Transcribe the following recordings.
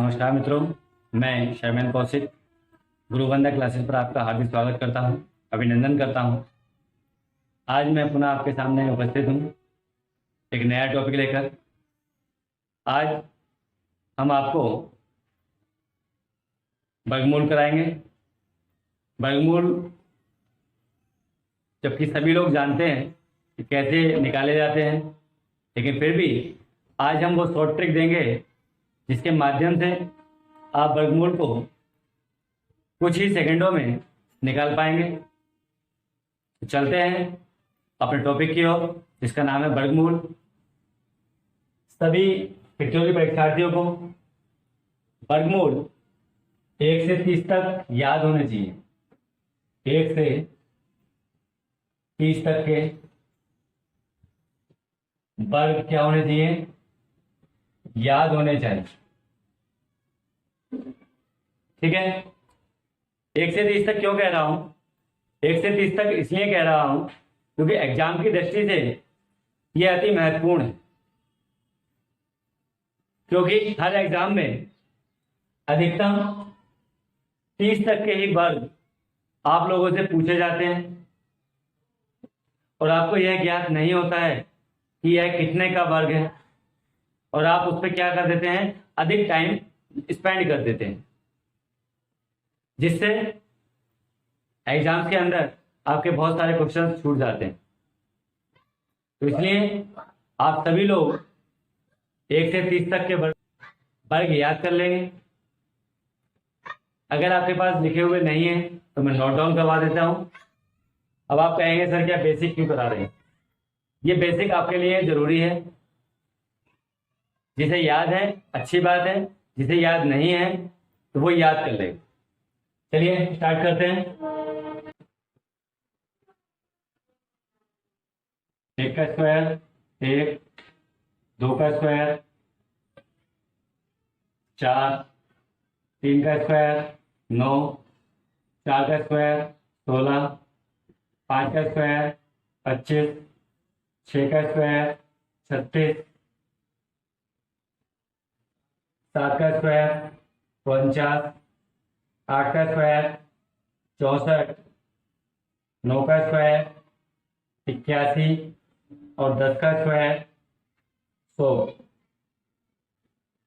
नमस्कार मित्रों, मैं शर्मेन कौशिक गुरुवंदा क्लासेस पर आपका हार्दिक स्वागत करता हूं, अभिनंदन करता हूं। आज मैं पुनः आपके सामने उपस्थित हूं एक नया टॉपिक लेकर। आज हम आपको वर्गमूल कराएंगे। वर्गमूल जबकि सभी लोग जानते हैं कि कैसे निकाले जाते हैं, लेकिन फिर भी आज हम वो शॉर्ट ट्रिक देंगे जिसके माध्यम से आप वर्गमूल को कुछ ही सेकंडों में निकाल पाएंगे। तो चलते हैं अपने टॉपिक की ओर, जिसका नाम है वर्गमूल। सभी प्रतियोगी परीक्षार्थियों को वर्गमूल 1 से 30 तक याद होने चाहिए। 1 से 30 तक के वर्ग क्या होने चाहिए? याद होने चाहिए। ठीक है। 1 से 30 तक क्यों कह रहा हूं? 1 से 30 तक इसलिए कह रहा हूं क्योंकि एग्जाम की दृष्टि से यह अति महत्वपूर्ण है। क्योंकि हर एग्जाम में अधिकतम 30 तक के ही वर्ग आप लोगों से पूछे जाते हैं और आपको यह ज्ञात नहीं होता है कि यह कितने का वर्ग है, और आप उस पर क्या कर देते हैं? अधिक टाइम स्पेंड कर देते हैं, जिससे एग्जाम्स के अंदर आपके बहुत सारे क्वेश्चन छूट जाते हैं। तो इसलिए आप सभी लोग 1 से 30 तक के वर्ग याद कर लेंगे। अगर आपके पास लिखे हुए नहीं है तो मैं नोट डाउन करवा देता हूं। अब आप कहेंगे सर क्या बेसिक क्यों करा रहे हैं? ये बेसिक आपके लिए जरूरी है। जिसे याद है अच्छी बात है, जिसे याद नहीं है तो वो याद कर लेगा। चलिए स्टार्ट करते हैं। 1 का स्क्वायर 1, 2 का स्क्वायर 4, 3 का स्क्वायर 9, 4 का स्क्वायर 16, 5 का स्क्वायर 25, 6 का स्क्वायर 36, 7 का स्क्वायर 49, 8 का स्क्वायर 64, 9 का स्क्वायर 81 और 10 का स्क्वायर 100।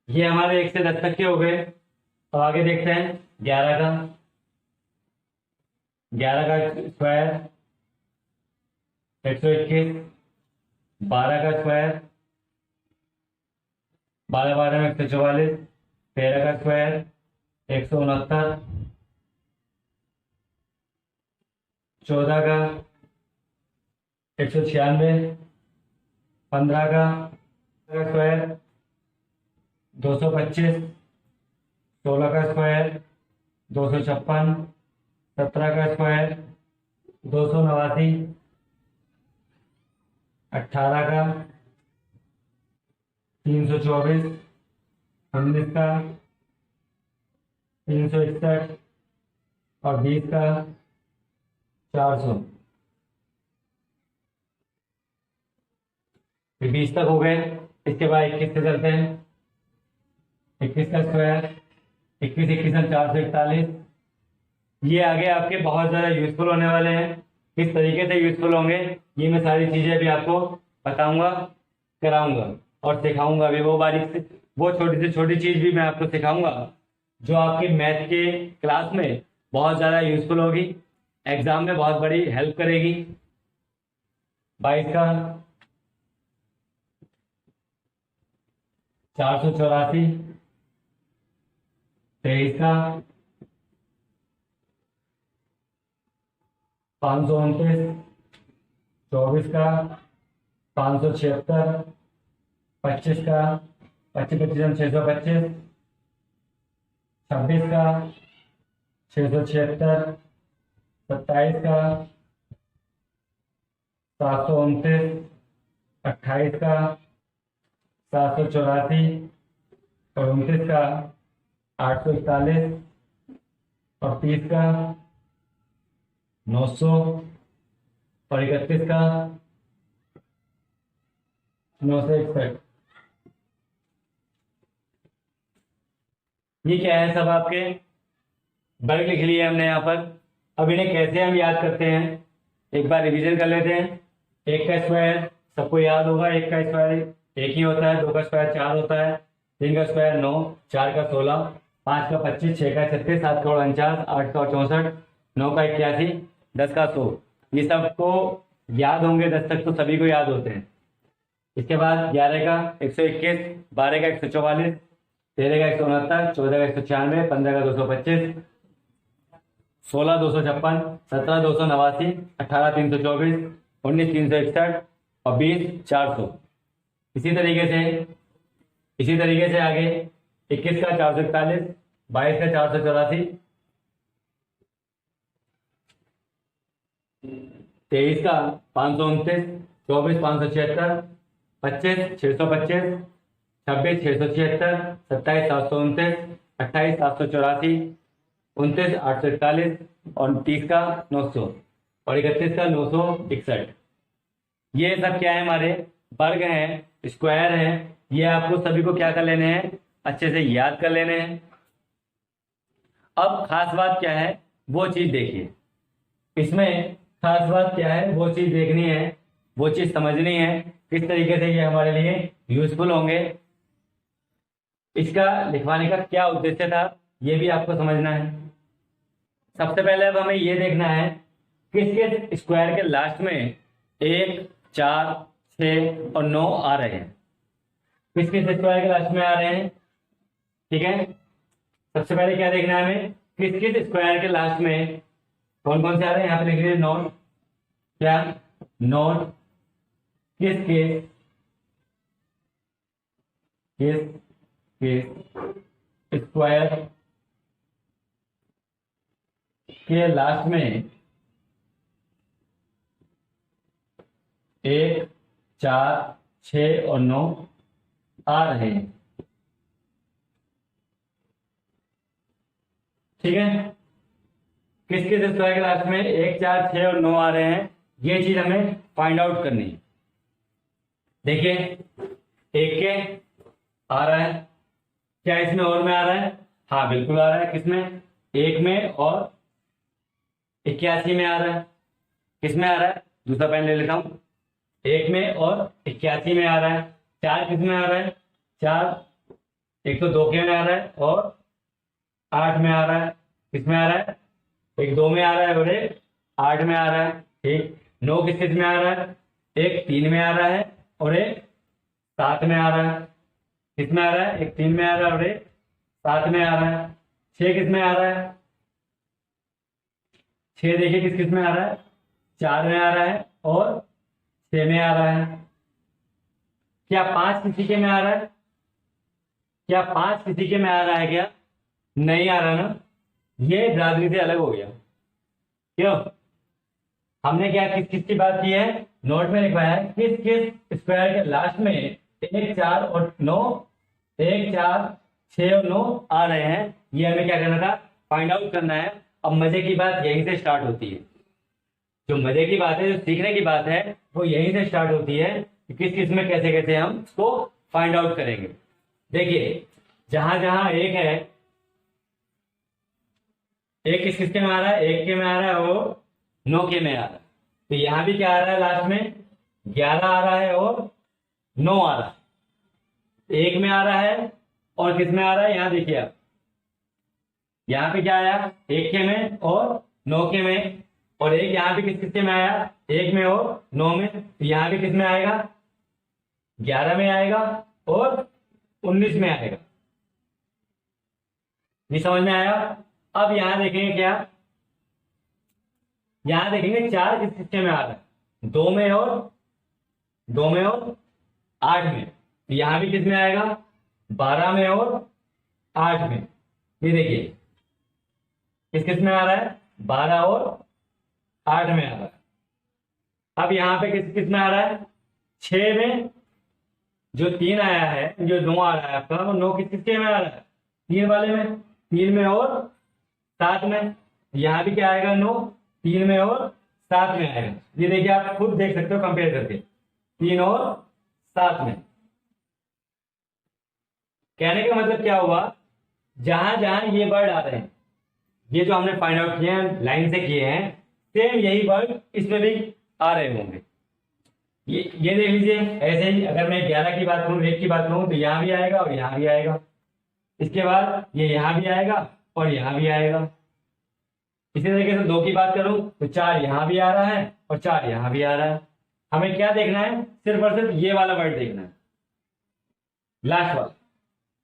ये हमारे 1 से 10 तक के हो गए। तो आगे देखते हैं 11 का। 11 का स्क्वायर 121, 12 का स्क्वायर 12 12 में 144, 13 का स्क्वायर 169, 14 का 196, 15 का स्क्वायर 225, 16 का स्क्वायर 256, 17 का स्क्वायर 289, 18 का 324, 19 का 361 और 20 का 400। 20 तक हो गए। इसके बाद 21 से चलते हैं। 21 का स्क्वायर 21 21 और 441। ये आगे आपके बहुत ज़्यादा यूजफुल होने वाले हैं। किस तरीके से यूजफुल होंगे ये मैं सारी चीज़ें भी आपको बताऊंगा, कराऊंगा और सिखाऊंगा भी। वो बारीक से वो छोटी से छोटी चीज़ भी मैं आपको सिखाऊंगा जो आपकी मैथ के क्लास में बहुत ज़्यादा यूजफुल होगी, एग्जाम में बहुत बड़ी हेल्प करेगी। 22 का 484, 23 का 529, 24 का 576, 25 का 25 25 625, 26 का 676, 27 का 729, 28 का 784 और 29 का 841 और 30 का 900 और 31 का 961। ये क्या है, सब आपके वर्ग लिख लिए हमने यहाँ पर। अब इन्हें कैसे हम याद करते हैं, एक बार रिवीजन कर लेते हैं। एक का स्क्वायर सबको याद होगा, एक का स्क्वायर एक ही होता है, दो का स्क्वायर 4 होता है, तीन का स्क्वायर 9, चार का 16, पाँच का 25, छः का 36, सात का 49, आठ का 64, नौ का 81, 10 का 100। ये सबको याद होंगे, 10 तक तो सभी को याद होते हैं। इसके बाद 11 का 121, 12 का 144, 13 का 169, 14 का 196, 15 का 225, 16 256, 17 289, 18 324, 19 361 और 20 400। इसी तरीके से आगे 21 का 441, 22 का 484, 23 का 529, 24 576, 25 625, 26 676, 27 729, 28 784, 29 841 और 30 का 900 और 31 का 961। ये सब क्या है, हमारे वर्ग हैं, स्क्वायर हैं। ये आपको सभी को क्या कर लेने हैं, अच्छे से याद कर लेने हैं। अब खास बात क्या है वो चीज देखिए, इसमें खास बात क्या है वो चीज देखनी है, वो चीज समझनी है, किस तरीके से ये हमारे लिए यूजफुल होंगे। इसका लिखवाने का क्या उद्देश्य था ये भी आपको समझना है। सबसे पहले अब हमें ये देखना है किसके स्क्वायर के लास्ट में 1 4 6 और 9 आ रहे हैं, किसके स्क्वायर के लास्ट में आ रहे हैं। ठीक है, सबसे पहले क्या देखना है हमें, किस स्क्वायर के लास्ट में कौन कौन से आ रहे हैं। यहाँ पे लिख लीजिए नोट, क्या नोट किसके स्क्वायर के लास्ट में 1 4 6 और 9 आ रहे हैं। ठीक है, किसके स्क्वायर के लास्ट में 1 4 6 और 9 आ रहे हैं, ये चीज हमें फाइंड आउट करनी है। देखिए एक के आ रहा है, क्या इसमें और में आ रहा है, हाँ बिल्कुल आ रहा है। किसमें, एक में और 81 में आ रहा है। किसमें आ रहा है, दूसरा पेन ले लेता हूं, एक में और 81 में आ रहा है। चार किसमें आ रहा है, चार एक तो 2 के में आ रहा है और 8 में आ रहा है। किसमें आ रहा है, एक 2 में आ रहा है और एक 8 में आ रहा है। ठीक, 9 किस में आ रहा है, एक 3 में आ रहा है और एक 7 में आ रहा है। किसमें आ रहा है, एक 3 में आ रहा है और एक 7 में आ रहा है। 6 किसमें आ रहा है, 6 देखिए किस में आ रहा है, 4 में आ रहा है और 6 में आ रहा है। क्या 5 किसी के में आ रहा है, क्या 5 किसी के में आ रहा है, क्या नहीं आ रहा ना, ये बराबरी से अलग हो गया। क्यों, हमने क्या किस की बात की है, नोट में लिखवाया है किस स्क्वायर के लास्ट में 1 4 और 9, 1 4 6 और 9 आ रहे हैं। ये हमें क्या करना था, फाइंड आउट करना है। अब मजे की बात यहीं से स्टार्ट होती है, जो मजे की बात है, जो सीखने की बात है, वो यहीं से स्टार्ट होती है कि किस किस में कैसे कैसे हम इसको फाइंड आउट करेंगे। देखिए जहां जहां एक है, एक किस के में आ रहा है, एक के में आ रहा है, वो 9 के में आ रहा है। तो यहां भी क्या आ रहा है, लास्ट में 11 आ रहा है और 9 आ रहा है। एक में आ रहा है और किस में आ रहा है, यहां देखिए आप, यहां पे क्या आया, 1 के में और 9 के में, और एक यहां पे किस के में आया, 1 में और 9 में। तो यहां भी किस में आएगा, 11 में आएगा और 19 में आएगा। ये समझ में आया। अब यहां देखेंगे क्या, यहां देखेंगे 4 किस किसके में आ रहा है, 2 में और 8 में। तो यहां भी किस में आएगा, 12 में और 8 में। ये देखिए किस में आ रहा है, 12 और 8 में आ रहा है। अब यहां पे किस में आ रहा है, 6 में जो 3 आया है, जो 9 आ रहा है आपका, वो 9 किसके में आ रहा है, 3 वाले में, 3 में और 7 में। यहां भी क्या आएगा, 9 3 में और 7 में आएगा। ये देखिए आप खुद देख सकते हो कंपेयर करके, 3 और 7 में। कहने का मतलब क्या हुआ जहां जहां ये वर्ड आ रहे हैं, ये जो हमने फाइंड आउट किए हैं लाइन से किए हैं, सेम यही वर्ड इसमें भी आ रहे होंगे। ये देख लीजिए, ऐसे ही अगर मैं 11 की बात करूं, 1 की बात करूं, तो यहाँ भी आएगा और यहाँ भी आएगा। इसके बाद ये यहाँ भी आएगा और यहाँ भी आएगा। इसी तरीके से 2 की बात करूं तो 4 यहाँ भी आ रहा है और 4 यहाँ भी आ रहा है। हमें क्या देखना है, सिर्फ और सिर्फ ये वाला वर्ड देखना है, लास्ट वाला।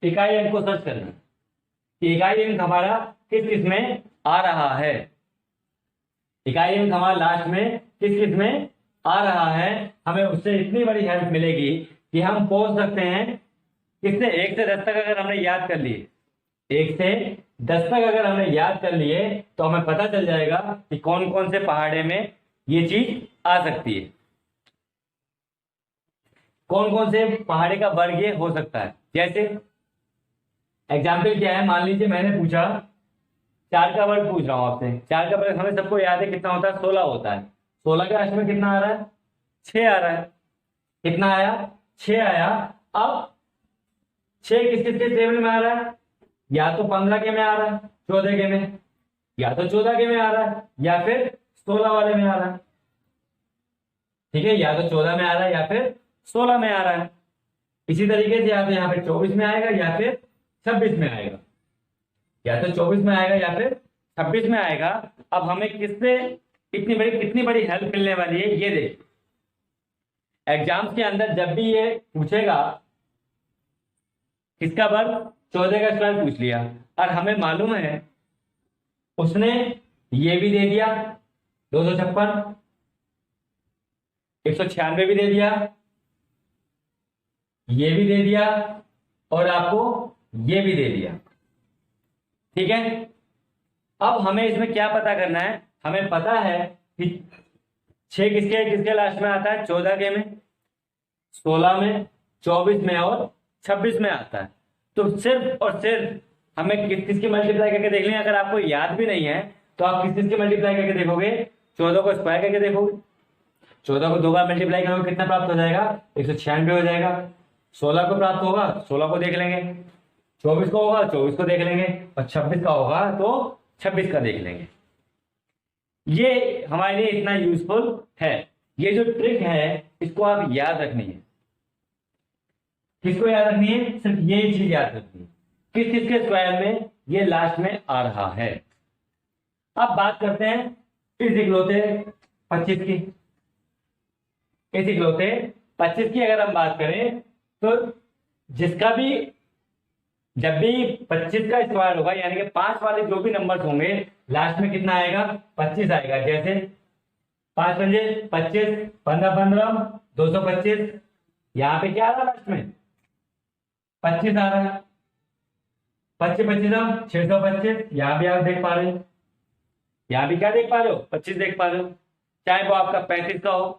इकाई अंक को सर्च करना है कि इकाई अंक हमारा किस किस में आ रहा है। इकाई अंक हमारा लास्ट में किस किस में आ रहा है। हमें उससे इतनी बड़ी हेल्प मिलेगी कि हम पहुंच सकते हैं किससे, 1 से 10 तक अगर हमने याद कर लिए, 1 से 10 तक अगर हमने याद कर लिए, तो हमें पता चल जाएगा कि कौन कौन से पहाड़े में ये चीज आ सकती है, कौन कौन से पहाड़े का वर्ग ये हो सकता है। जैसे एग्जाम्पल क्या है, मान लीजिए मैंने पूछा 4 का वर्ग पूछ रहा हूं आपसे। 4 का वर्ग हमें सबको याद है कितना होता है, 16 होता है। 16 के लास्ट में कितना आ रहा है, 6 आ रहा है। कितना आया, 6 आया। अब 6 किस किस के टेबल में आ रहा है, या तो 15 के में आ रहा है, 14 के में, या तो 14 के में आ रहा है, या फिर 16 वाले में आ रहा है। ठीक है, या तो 14 में आ रहा है या फिर 16 में आ रहा है। इसी तरीके से या तो यहाँ पे 24 में आएगा या फिर 26 में आएगा, या तो 24 में आएगा या फिर 26 में आएगा। अब हमें किससे कितनी बड़ी हेल्प मिलने वाली है, ये देख। एग्जाम्स के अंदर जब भी ये पूछेगा किसका वर्ग, 14 का स्क्वायर पूछ लिया, और हमें मालूम है उसने ये भी दे दिया 256, 196 भी दे दिया, ये भी दे दिया, और आपको ये भी दे दिया। ठीक है, अब हमें इसमें क्या पता करना है, हमें पता है कि 6 किसके किसके लास्ट में आता है, 14 के में, 16 में, 24 में और 26 में आता है। तो सिर्फ और सिर्फ हमें किस किस की मल्टीप्लाई करके देख लें। अगर आपको याद भी नहीं है तो आप किस किस की मल्टीप्लाई करके देखोगे, 14 को स्क्वायर करके देखोगे। 14 को 2 बार मल्टीप्लाई करोगे कितना प्राप्त हो जाएगा, 196 हो जाएगा। 16 को प्राप्त होगा, 16 को देख लेंगे। 24 को होगा, 24 को देख लेंगे, और 26 का होगा तो 26 का देख लेंगे। ये हमारे लिए इतना यूजफुल है। ये जो ट्रिक है इसको आप याद रखनी है। किसको याद रखनी है, सिर्फ ये चीज याद रखनी है, किस किस के स्क्वायर में ये लास्ट में आ रहा है। अब बात करते हैं इस इकलौते 25 की। इस इकलौते 25 की अगर हम बात करें तो जिसका भी जब भी 25 का स्क्वायर होगा, यानी कि 5 वाले जो भी नंबर्स होंगे, लास्ट में कितना आएगा, 25 आएगा। जैसे 5 पंजे 25, 15 15 225, यहाँ पे क्या आ रहा है लास्ट में 25 आ रहा है। 25 25 625, यहाँ भी आप देख पा रहे हो, यहाँ भी क्या देख पा रहे हो, 25 देख पा रहे हो। चाहे वो आपका 35 का हो,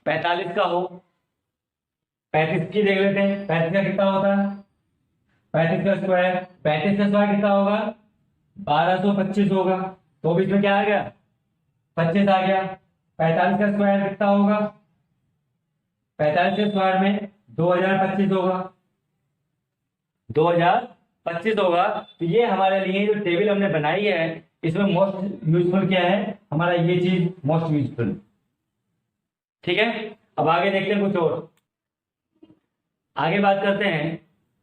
45 का हो। 35 की देख लेते हैं, 35 का कितना होता है, 35 का स्क्वायर, 35 का स्क्वायर कितना होगा, 1225 होगा। तो बीच में क्या आ गया, 25 आ गया। 45 का स्क्वायर कितना होगा, 45 के स्क्वायर में 2025 होगा, 2025 होगा। तो ये हमारे लिए जो टेबल हमने बनाई है इसमें मोस्ट यूजफुल क्या है, हमारा ये चीज मोस्ट यूजफुल। ठीक है, अब आगे देखते हैं कुछ और। आगे बात करते हैं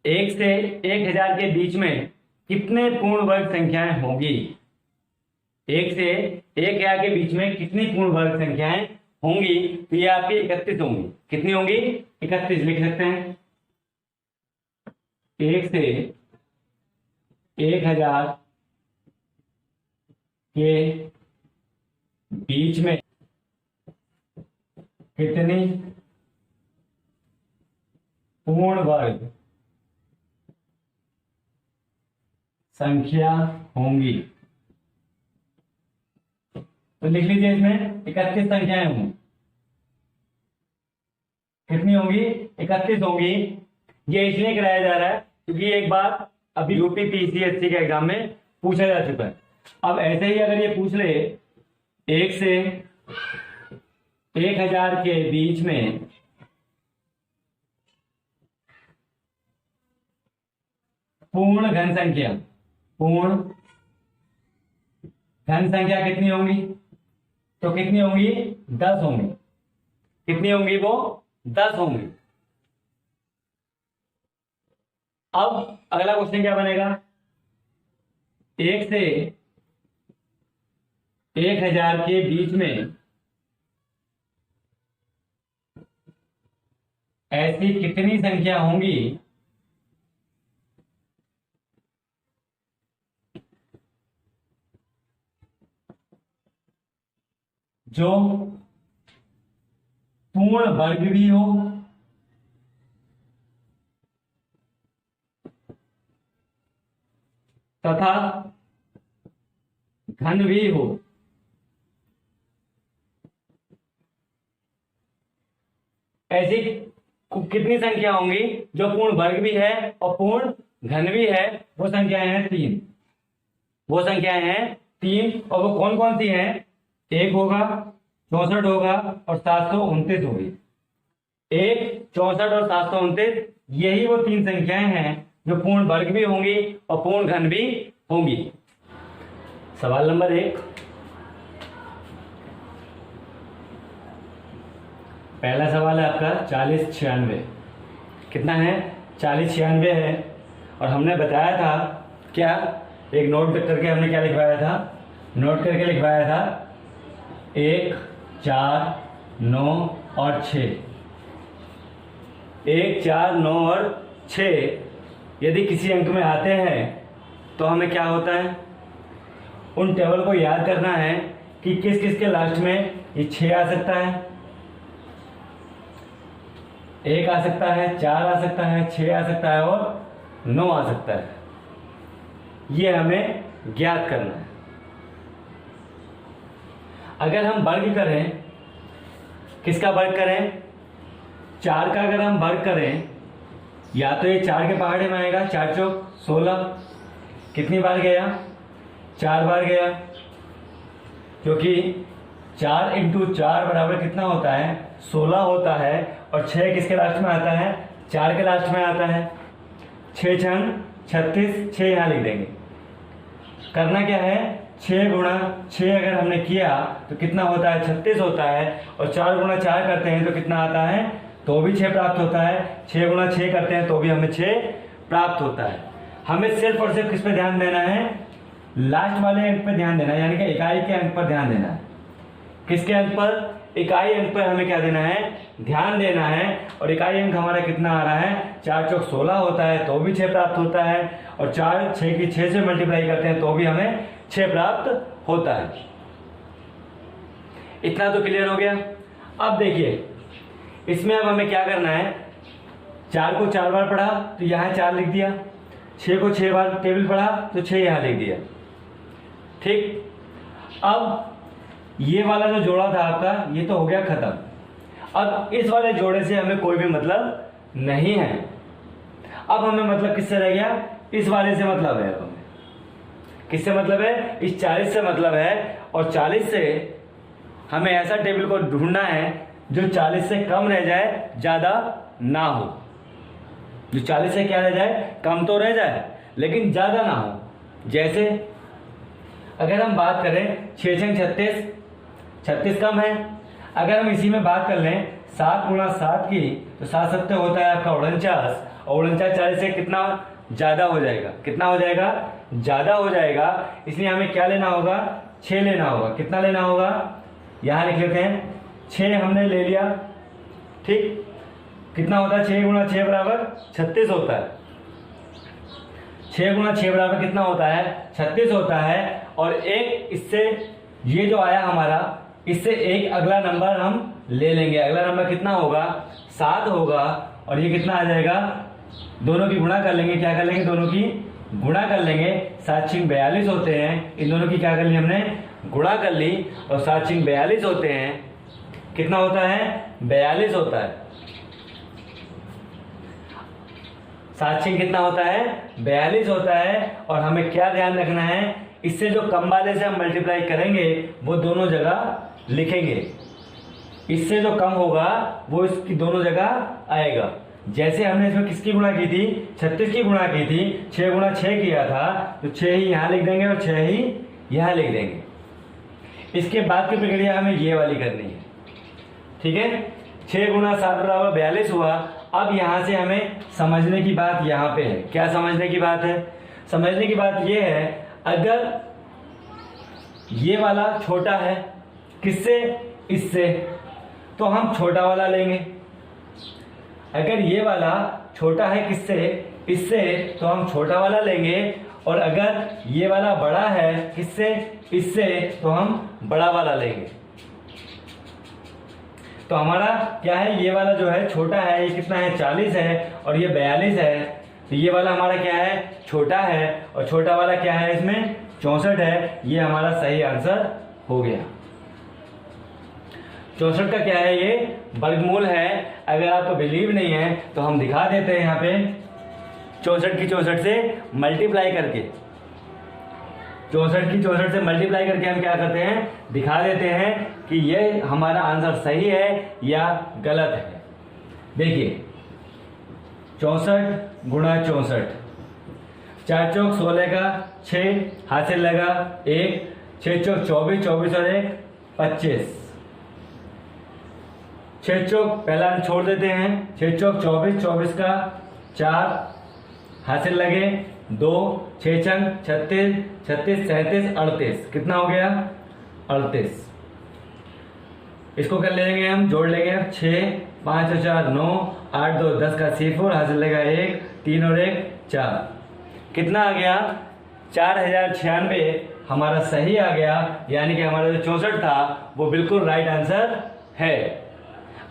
1 से 1000 के बीच में कितने पूर्ण वर्ग संख्याएं होंगी। 1 से 1000 के बीच में कितनी पूर्ण वर्ग संख्याएं होंगी, तो ये आपकी 31 होंगी। कितनी होंगी, 31 लिख सकते हैं। 1 से 1000 के बीच में कितनी पूर्ण वर्ग संख्या होंगी, तो लिख लीजिए इसमें 31 संख्याएं होंगी। कितनी होंगी, 31 होंगी। ये इसलिए कराया जा रहा है क्योंकि एक बार अभी यूपी पीसीएससी के एग्जाम में पूछा जा चुका है। अब ऐसे ही अगर ये पूछ ले 1 से 1000 के बीच में पूर्ण घन संख्या, पूर्ण धन संख्या कितनी होंगी? तो कितनी होंगी? 10 होंगी। कितनी होंगी? वो 10 होंगी। अब अगला क्वेश्चन क्या बनेगा? 1 से 1000 के बीच में ऐसी कितनी संख्या होंगी जो पूर्ण वर्ग भी हो तथा घन भी हो? ऐसी कितनी संख्या होंगी जो पूर्ण वर्ग भी है और पूर्ण घन भी है? वो संख्याएं हैं 3। वो संख्याएं हैं 3 और वो कौन कौन सी हैं? 1 होगा, 64 होगा और 729 होगी। 1, 64 और 729 यही वो 3 संख्याएं हैं जो पूर्ण वर्ग भी होंगी और पूर्ण घन भी होंगी। सवाल नंबर 1, पहला सवाल है आपका 4096। कितना है? 4096 है। और हमने बताया था क्या, एक नोट करके हमने क्या लिखवाया था? नोट करके लिखवाया था 1, 4, 9 और 6। 1, 4, 9 और 6 यदि किसी अंक में आते हैं तो हमें क्या होता है? उन टेबल को याद करना है कि किस किस के लास्ट में ये 6 आ सकता है, 1 आ सकता है, 4 आ सकता है, 6 आ सकता है और 9 आ सकता है। ये हमें ज्ञात करना है। अगर हम वर्ग करें, किसका वर्ग करें? 4 का अगर हम वर्ग करें, या तो ये 4 के पहाड़े में आएगा, 4 चौक 16। कितनी बार गया? 4 बार गया, क्योंकि 4 इंटू 4 बराबर कितना होता है? 16 होता है। और 6 किसके लास्ट में आता है? 4 के लास्ट में आता है। 6 छंग 36, 6 यहाँ लिख देंगे। करना क्या है? 6 गुणा 6 अगर हमने किया तो कितना होता है? 36 होता है। और 4 गुणा 4 करते हैं तो कितना आता है? तो भी 6 प्राप्त होता है। 6 गुणा 6 करते हैं तो भी हमें 6 प्राप्त होता है। हमें सिर्फ और सिर्फ किस पे ध्यान देना है? लास्ट वाले अंक पे ध्यान देना है, यानी कि इकाई के अंक पर ध्यान देना है। किसके अंक पर? इकाई अंक पर हमें क्या देना है? ध्यान देना है। और इकाई अंक हमारा कितना आ रहा है? 4 चौक 16 होता है तो भी 6 प्राप्त होता है। और 4 6 की 6 से मल्टीप्लाई करते हैं तो भी हमें 6 प्राप्त होता है। इतना तो क्लियर हो गया। अब देखिए, इसमें अब हमें क्या करना है? 4 को 4 बार पढ़ा तो यहाँ 4 लिख दिया। 6 को 6 बार टेबल पढ़ा तो 6 यहाँ लिख दिया। ठीक, अब ये वाला जो जोड़ा था आपका, ये तो हो गया खत्म। अब इस वाले जोड़े से हमें कोई भी मतलब नहीं है। अब हमें मतलब किससे रह गया? इस वाले से मतलब है। अब हमें किससे मतलब है? इस 40 से मतलब है। और 40 से हमें ऐसा टेबल को ढूंढना है जो 40 से कम रह जाए, ज्यादा ना हो। जो 40 से क्या रह जाए? कम तो रह जाए लेकिन ज्यादा ना हो। जैसे अगर हम बात करें 6 छंग 36, 36 कम है। अगर हम इसी में बात कर लें 7 गुणा 7 की, तो 7 सत्ते होता है आपका 49। और 49 40 से कितना ज्यादा हो जाएगा? कितना हो जाएगा? ज्यादा हो जाएगा। इसलिए हमें क्या लेना होगा? 6 लेना होगा। कितना लेना होगा? यहां लिख लेते हैं 6 हमने ले लिया। ठीक, कितना होता है? 6 गुणा 6 बराबर 36 होता है। 6 गुणा 6 बराबर कितना होता है? 36 होता है। और एक इससे ये जो आया हमारा, इससे एक अगला नंबर हम ले लेंगे। अगला नंबर कितना होगा? 7 होगा। और ये कितना आ जाएगा? दोनों की गुणा कर लेंगे। क्या कर लेंगे? दोनों की गुणा कर लेंगे। 7 छींग 42 होते हैं। इन दोनों की क्या कर ली हमने? गुणा कर ली। और 7 छींग 42 होते हैं। कितना होता है? 42 होता है। 7 छींग कितना होता है? 42 होता है। और हमें क्या ध्यान रखना है? इससे जो कम वाले से हम मल्टीप्लाई करेंगे वो दोनों जगह लिखेंगे। इससे जो कम होगा वो इसकी दोनों जगह आएगा। जैसे हमने इसमें किसकी गुणा की थी, 36 की गुणा की थी, 6 गुणा 6 किया था, तो 6 ही यहाँ लिख देंगे और 6 ही यहाँ लिख देंगे। इसके बाद की प्रक्रिया हमें ये वाली करनी है, ठीक है। 6 गुणा 7 बराबर 42 हुआ। अब यहाँ से हमें समझने की बात यहाँ पे है। क्या समझने की बात है? समझने की बात ये है, अगर ये वाला छोटा है किससे, इससे, तो हम छोटा वाला लेंगे। अगर ये वाला छोटा है किससे, इससे, तो हम छोटा वाला लेंगे। और अगर ये वाला बड़ा है किससे, इससे, तो हम बड़ा वाला लेंगे। तो हमारा क्या है, ये वाला जो है छोटा है, ये कितना है 40 है और ये 42 है। तो ये वाला हमारा क्या है, छोटा है, और छोटा वाला क्या है इसमें 64 है। ये हमारा सही आंसर हो गया। 64 का क्या है, ये वर्गमूल है। अगर आपको बिलीव नहीं है तो हम दिखा देते हैं यहाँ पे 64 की 64 से मल्टीप्लाई करके। 64 की 64 से मल्टीप्लाई करके हम क्या करते हैं, दिखा देते हैं कि ये हमारा आंसर सही है या गलत है। देखिए 64 गुणा 64, 4 चौक 16 का 6 हाथ से लगा 1, 6 चौक 24, 24 और 1 25, 6 चौक पहला हम छोड़ देते हैं, 6 चौक 24, 24 का 4 हाथ से लगे 2, 6 छंग 36, 36 37 38, कितना हो गया 38। इसको कर लेंगे हम, जोड़ लेंगे अब 6 5 और 4 9, 8 2 10 का C4 हाथ से लगा 1 3 और 1 4, कितना आ गया 4096 हमारा सही आ गया। यानी कि हमारा जो 64 था वो बिल्कुल राइट आंसर है।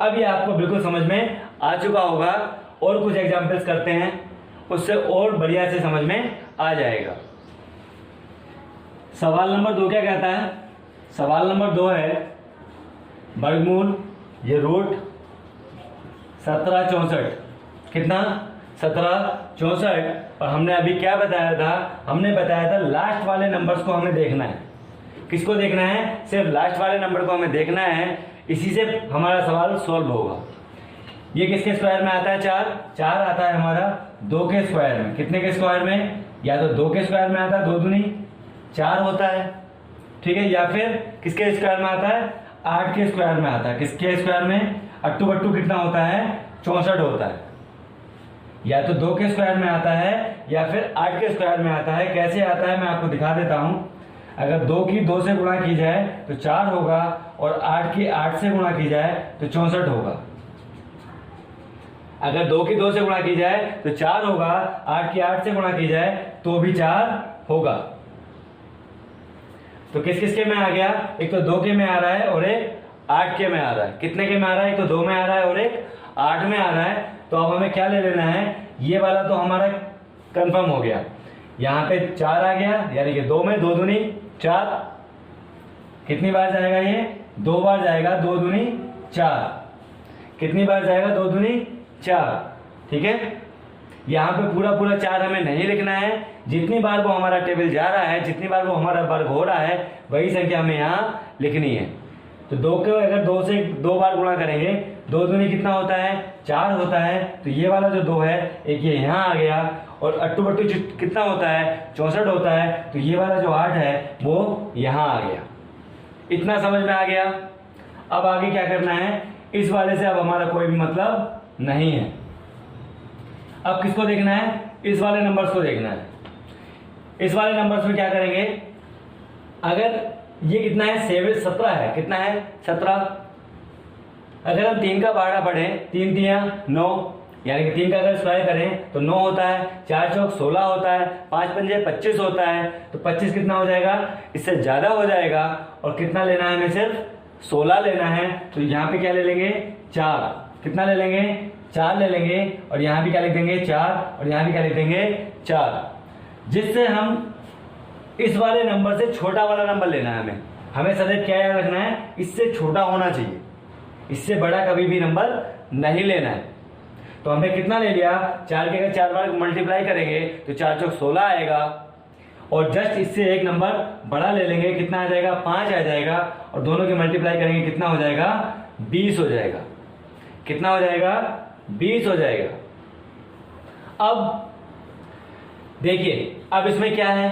अब ये आपको बिल्कुल समझ में आ चुका होगा। और कुछ एग्जाम्पल्स करते हैं, उससे और बढ़िया से समझ में आ जाएगा। सवाल नंबर 2 क्या कहता है? सवाल नंबर 2 है वर्गमूल, ये रूट 17 64, कितना 17 64। और हमने अभी क्या बताया था, हमने बताया था लास्ट वाले नंबर्स को हमें देखना है। किसको देखना है? सिर्फ लास्ट वाले नंबर को हमें देखना है। इसी से हमारा सवाल सॉल्व होगा। ये किसके स्क्वायर में आता है? 4 आता है हमारा 2 के स्क्वायर में। कितने के स्क्वायर में? या तो 2 के स्क्वायर में आता है, 2 दूनी 4 होता है, ठीक है। या फिर किसके स्क्वायर में आता है? 8 के स्क्वायर में आता है। किसके स्क्वायर में? अट्टू बट्टू कितना होता है? 64 होता है। या तो 2 के स्क्वायर में आता है या फिर 8 के स्क्वायर में आता है। कैसे आता है मैं आपको दिखा देता हूं। अगर 2 की 2 से गुणा की जाए तो 4 होगा, और 8 की 8 से गुणा की जाए तो 64 होगा। अगर 2 की 2 से गुणा की जाए तो 4 होगा, 8 की 8 से गुणा की जाए तो भी 4 होगा। तो किस किस के में आ गया? एक तो 2 के में आ रहा है और एक 8 के में आ रहा है। कितने के में आ रहा है? एक तो 2 में आ रहा है और एक 8 में आ रहा है। तो अब हमें क्या ले लेना है? ये वाला तो हमारा कंफर्म हो गया। यहाँ पे 4 आ गया, यानी कि 2 में 2 दूनी 4। कितनी बार जाएगा ये? 2 बार जाएगा। 2 दूनी 4। कितनी बार जाएगा? 2 दूनी 4, ठीक है। यहाँ पे पूरा पूरा 4 हमें नहीं लिखना है। जितनी बार वो हमारा टेबल जा रहा है, जितनी बार वो हमारा वर्ग हो रहा है, वही संख्या हमें यहाँ लिखनी है। तो 2 को अगर 2 से 2 बार गुणा करेंगे, 2 दूनी कितना होता है? 4 होता है। तो ये वाला जो 2 है, एक ये यहाँ आ गया, और अट्टू बट्टू कितना होता है? 64 होता है। तो ये वाला जो 8 है वो यहाँ आ गया। इतना समझ में आ गया। अब आगे क्या करना है? इस वाले से अब हमारा कोई भी मतलब नहीं है। अब किसको देखना है? इस वाले नंबर्स को देखना है। इस वाले नंबर्स में क्या करेंगे? अगर ये कितना है? 17 है। कितना है? 17। अगर हम 3 का बारह पढ़ें, 3 तिया 9, यानी कि 3 का अगर स्क्वायर करें तो 9 होता है। 4 चौक 16 होता है। 5 पंजे 25 होता है। तो 25 कितना हो जाएगा? इससे ज्यादा हो जाएगा। और कितना लेना है? हमें सिर्फ 16 लेना है। तो यहाँ पे क्या ले लेंगे? 4। कितना ले लेंगे? 4 ले लेंगे। और यहाँ भी क्या लिख देंगे? 4। और यहाँ भी क्या लिख देंगे? 4। जिससे हम इस वाले नंबर से छोटा वाला नंबर लेना है। हमें सदैव क्या याद रखना है? इससे छोटा होना चाहिए, इससे बड़ा कभी भी नंबर नहीं लेना है। तो हमने कितना ले लिया? 4 के अगर 4 बार मल्टीप्लाई करेंगे तो 4 चौक 16 आएगा। और जस्ट इससे एक नंबर बड़ा ले लेंगे, कितना आ जाएगा? 5 आ जाएगा। और दोनों की मल्टीप्लाई करेंगे, कितना हो जाएगा? 20 हो जाएगा। कितना हो जाएगा? 20 हो जाएगा। अब देखिए, अब इसमें क्या है,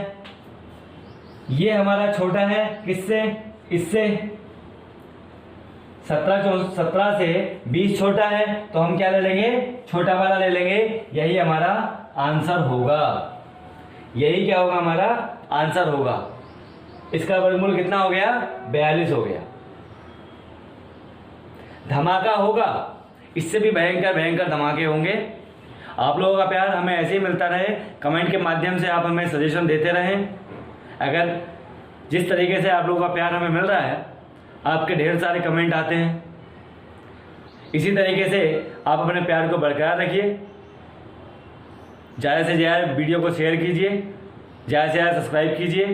ये हमारा छोटा है किससे, इससे 17 से 20 छोटा है, तो हम क्या ले लेंगे, छोटा वाला ले लेंगे। यही हमारा आंसर होगा, यही क्या होगा, हमारा आंसर होगा। इसका वर्गमूल कितना हो गया, 42 हो गया। धमाका होगा, इससे भी भयंकर भयंकर धमाके होंगे। आप लोगों का प्यार हमें ऐसे ही मिलता रहे, कमेंट के माध्यम से आप हमें सजेशन देते रहें। अगर जिस तरीके से आप लोगों का प्यार हमें मिल रहा है, आपके ढेर सारे कमेंट आते हैं, इसी तरीके से आप अपने प्यार को बरकरार रखिए। ज़्यादा से ज़्यादा वीडियो को शेयर कीजिए, ज़्यादा से ज़्यादा सब्सक्राइब कीजिए।